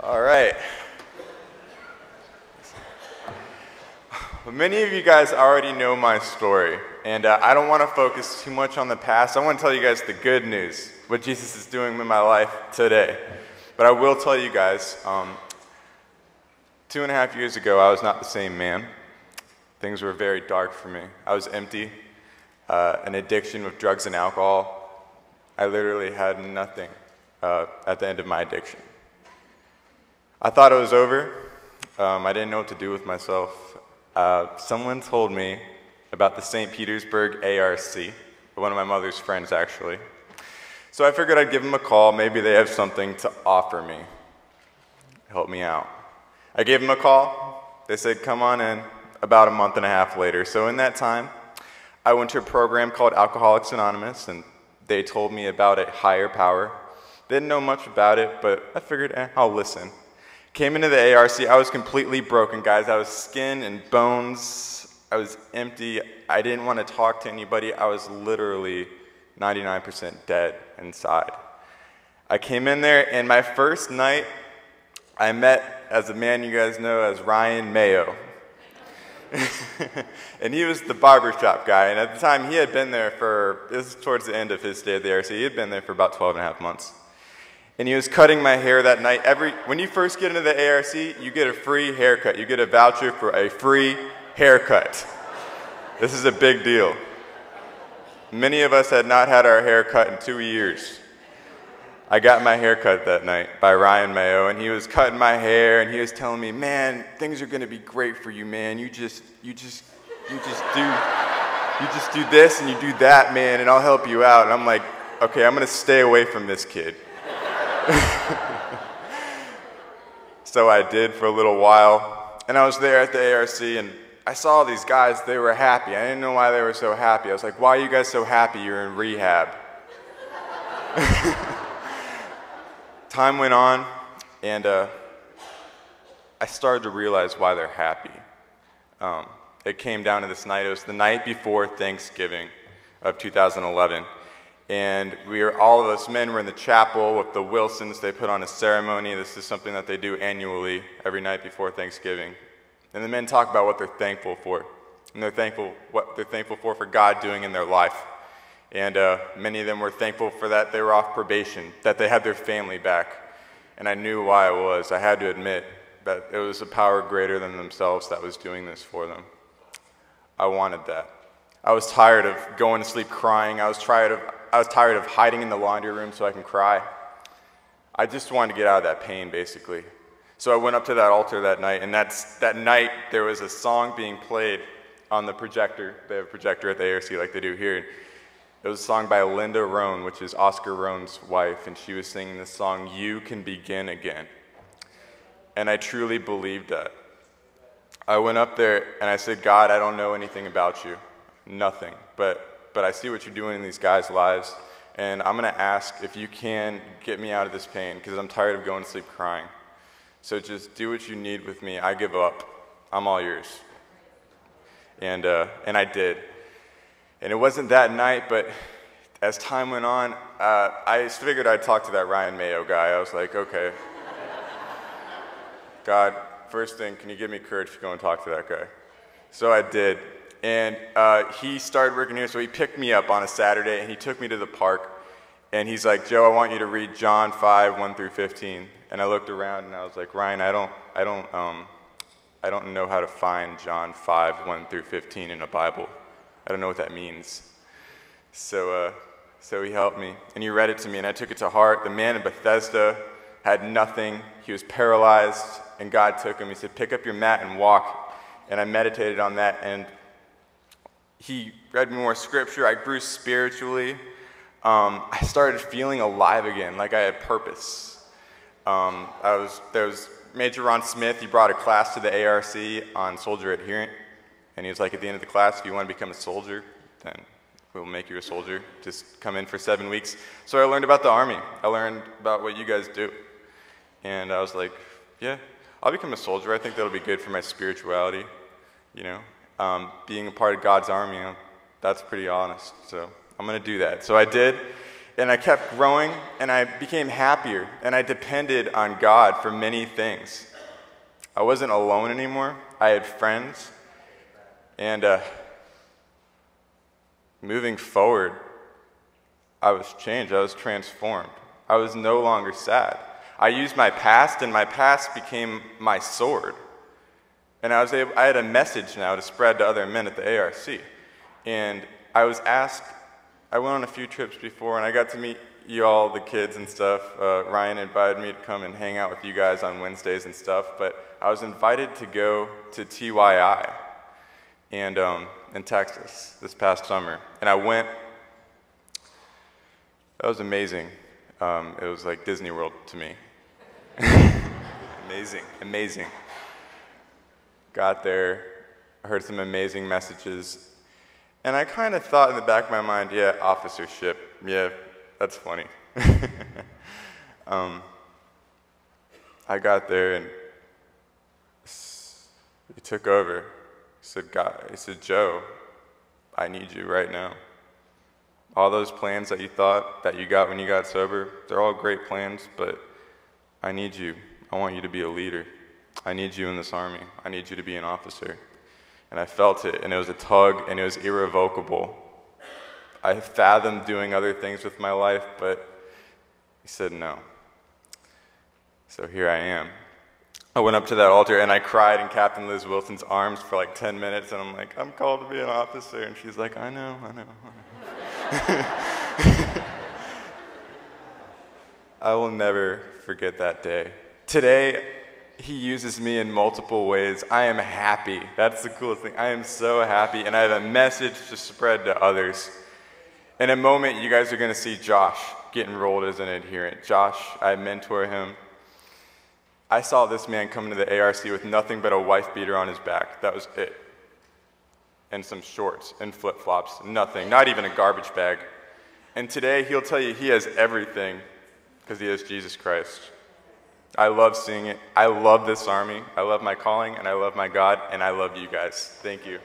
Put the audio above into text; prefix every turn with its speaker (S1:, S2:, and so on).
S1: All right. Well, many of you guys already know my story, and I don't want to focus too much on the past. I want to tell you guys the good news, what Jesus is doing in my life today. But I will tell you guys, 2.5 years ago, I was not the same man. Things were very dark for me. I was empty, an addiction with drugs and alcohol. I literally had nothing at the end of my addiction. I thought it was over. I didn't know what to do with myself. Someone told me about the St. Petersburg ARC, one of my mother's friends actually. So I figured I'd give them a call. Maybe they have something to offer me. Help me out. I gave them a call. They said, come on in, about a month and a half later. So in that time, I went to a program called Alcoholics Anonymous, and they told me about a higher power. Didn't know much about it, but I figured, I'll listen. Came into the ARC, I was completely broken, guys. I was skin and bones. I was empty. I didn't want to talk to anybody. I was literally 99% dead inside. I came in there, and my first night, I met, as a man you guys know, as Ryan Mayo. And he was the barbershop guy, and at the time, he had been there for, this is towards the end of his stay at the ARC, he had been there for about 12.5 months. And he was cutting my hair that night. When you first get into the ARC, you get a free haircut. You get a voucher for a free haircut. This is a big deal. Many of us had not had our hair cut in 2 years. I got my hair cut that night by Ryan Mayo, and he was cutting my hair, and he was telling me, man, things are gonna be great for you, man. You just do this and you do that, man, and I'll help you out. And I'm like, okay, I'm gonna stay away from this kid. So I did for a little while, and I was there at the ARC, and I saw these guys, they were happy. I didn't know why they were so happy. I was like, why are you guys so happy you're in rehab? Time went on, and I started to realize why they're happy. It came down to this night. It was the night before Thanksgiving of 2011. And all of us men were in the chapel with the Wilsons. They put on a ceremony. This is something that they do annually every night before Thanksgiving. And the men talk about what they're thankful for. And what they're thankful for God doing in their life. And many of them were thankful for that they were off probation, that they had their family back. And I knew why it was. I had to admit that it was a power greater than themselves that was doing this for them. I wanted that. I was tired of going to sleep crying. I was tired of hiding in the laundry room so I can cry. I just wanted to get out of that pain, basically. So I went up to that altar that night, and that night there was a song being played on the projector. They have a projector at the ARC like they do here. It was a song by Linda Rohn, which is Oscar Rohn's wife, and she was singing this song, You Can Begin Again. And I truly believed that. I went up there and I said, God, I don't know anything about you. Nothing. But I see what you're doing in these guys' lives, and I'm going to ask if you can get me out of this pain, because I'm tired of going to sleep crying. So just do what you need with me. I give up. I'm all yours. And I did. And it wasn't that night, but as time went on, I figured I'd talk to that Ryan Mayo guy. I was like, okay, God, first thing, can you give me courage to go and talk to that guy? So I did. And he started working here, so he picked me up on a Saturday, and he took me to the park. And he's like, Joe, I want you to read John 5, 1 through 15. And I looked around, and I was like, Ryan, I don't know how to find John 5, 1 through 15 in a Bible. I don't know what that means. So he helped me, and he read it to me, and I took it to heart. The man in Bethesda had nothing. He was paralyzed, and God took him. He said, pick up your mat and walk. And I meditated on that, and he read me more scripture. I grew spiritually. I started feeling alive again, like I had purpose. There was Major Ron Smith. He brought a class to the ARC on soldier adherent. And he was like, at the end of the class, if you want to become a soldier, then we'll make you a soldier. Just come in for 7 weeks. So I learned about the Army. I learned about what you guys do. And I was like, yeah, I'll become a soldier. I think that'll be good for my spirituality, you know. Being a part of God's Army, that's pretty honest. So I'm going to do that. So I did. And I kept growing, and I became happier, and I depended on God for many things. I wasn't alone anymore. I had friends. And moving forward, I was changed. I was transformed. I was no longer sad. I used my past, and my past became my sword. And I had a message now to spread to other men at the ARC. And I was asked, I went on a few trips before, and I got to meet you all, the kids and stuff. Ryan invited me to come and hang out with you guys on Wednesdays and stuff, but I was invited to go to TYI and in Texas this past summer. And I went. That was amazing. It was like Disney World to me. Amazing, amazing. Got there, heard some amazing messages, and I kind of thought in the back of my mind, yeah, officership, yeah, that's funny. I got there, and he took over. He said, Joe, I need you right now. All those plans that you thought that you got when you got sober, they're all great plans, but I need you. I want you to be a leader. I need you in this army. I need you to be an officer. And I felt it, and it was a tug, and it was irrevocable. I fathomed doing other things with my life, but he said no. So here I am. I went up to that altar, and I cried in Captain Liz Wilson's arms for like 10 minutes, and I'm like, I'm called to be an officer. And she's like, I know. I will never forget that day. Today, he uses me in multiple ways. I am happy. That's the coolest thing. I am so happy, and I have a message to spread to others. In a moment, you guys are going to see Josh get enrolled as an adherent. Josh, I mentor him. I saw this man come into the ARC with nothing but a wife beater on his back. That was it. And some shorts and flip-flops. Nothing. Not even a garbage bag. And today, he'll tell you he has everything because he has Jesus Christ. I love seeing it. I love this army. I love my calling, and I love my God, and I love you guys. Thank you.